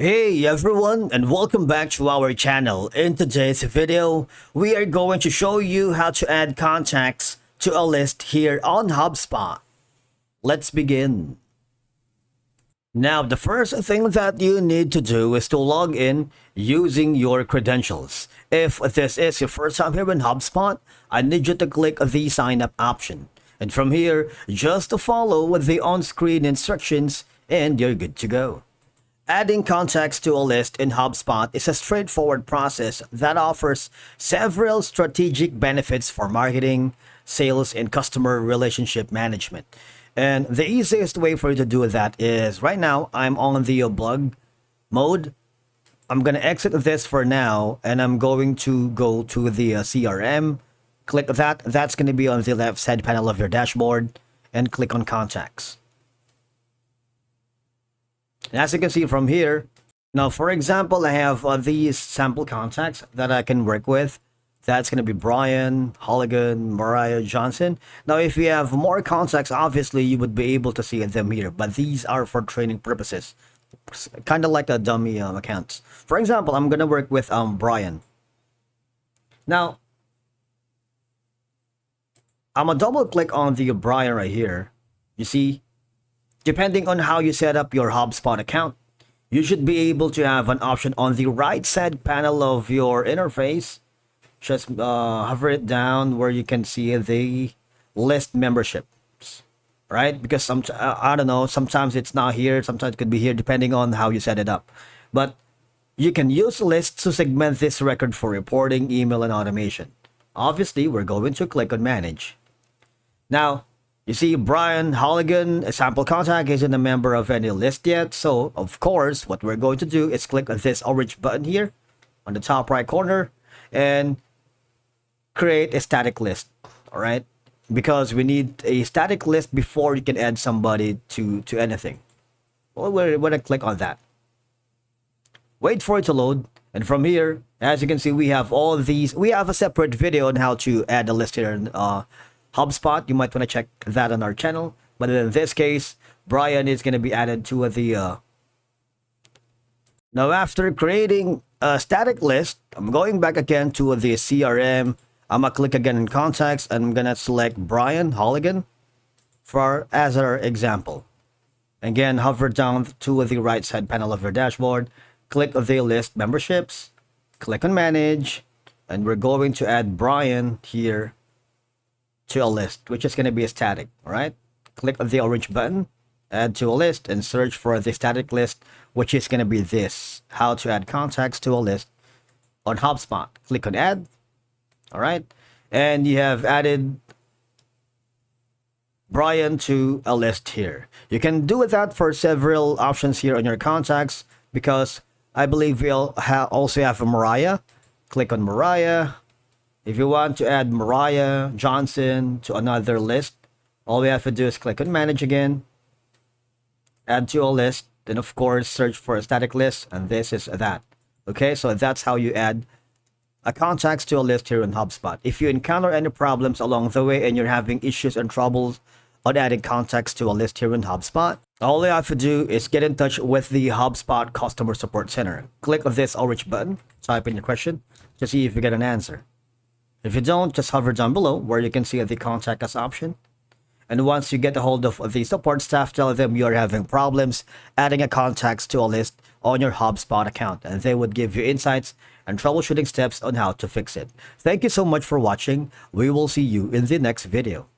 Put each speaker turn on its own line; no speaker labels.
Hey everyone, and welcome back to our channel. In today's video, we are going to show you how to add contacts to a list here on Hubspot. Let's begin. Now, the first thing that you need to do is to log in using your credentials. If this is your first time here in HubSpot, I need you to click the sign up option. And from here, just to follow the on-screen instructions and you're good to go. Adding contacts to a list in HubSpot is a straightforward process that offers several strategic benefits for marketing, sales, and customer relationship management. And the easiest way for you to do that is right now I'm on the blog mode. I'm going to exit this for now and I'm going to go to the CRM. Click that. That's going to be on the left side panel of your dashboard and click on contacts. And as you can see from here, now for example, I have these sample contacts that I can work with. That's going to be Brian, Holligan, Mariah, Johnson. Now, if you have more contacts, obviously you would be able to see them here, but these are for training purposes, kind of like a dummy account. For example, I'm going to work with Brian. Now, I'm going to double click on the Brian right here. You see, depending on how you set up your HubSpot account, you should be able to have an option on the right side panel of your interface. Just hover it down where you can see the list memberships, right? Because I don't know, sometimes it's not here, sometimes it could be here, depending on how you set it up. But you can use lists to segment this record for reporting, email, and automation. Obviously, we're going to click on Manage. Now, you see Brian Holligan, a sample contact, isn't a member of any list yet. So, of course, what we're going to do is click on this orange button here on the top right corner and create a static list. All right, because we need a static list before you can add somebody to anything. Well, we're going to click on that. Wait for it to load. And from here, as you can see, we have all these. We have a separate video on how to add a list here in HubSpot. You might want to check that on our channel. But in this case, Brian is going to be added to the... Now, after creating a static list, I'm going back again to the CRM. I'm going to click again in contacts and I'm going to select Brian Holligan as our example. Again, hover down to the right side panel of your dashboard. Click the list memberships. Click on manage. And we're going to add Brian here to a list, which is going to be a static. All right. Click the orange button, add to a list, and search for the static list, which is going to be this: how to add contacts to a list on HubSpot. Click on add. All right. And you have added Brian to a list here. You can do that for several options here on your contacts, because I believe we'll also have a Mariah. Click on Mariah. If you want to add Mariah Johnson to another list, all we have to do is click on manage again, add to a list, then of course search for a static list, and this is that. Okay, so that's how you add a contacts to a list here in HubSpot. If you encounter any problems along the way and you're having issues and troubles on adding contacts to a list here in HubSpot, all you have to do is get in touch with the HubSpot Customer Support Center. Click on this orange button, type in your question to see if you get an answer. If you don't, just hover down below where you can see the contact us option. And once you get a hold of the support staff, tell them you're having problems adding a contacts to a list on your HubSpot account, and they would give you insights and troubleshooting steps on how to fix it. Thank you so much for watching. We will see you in the next video.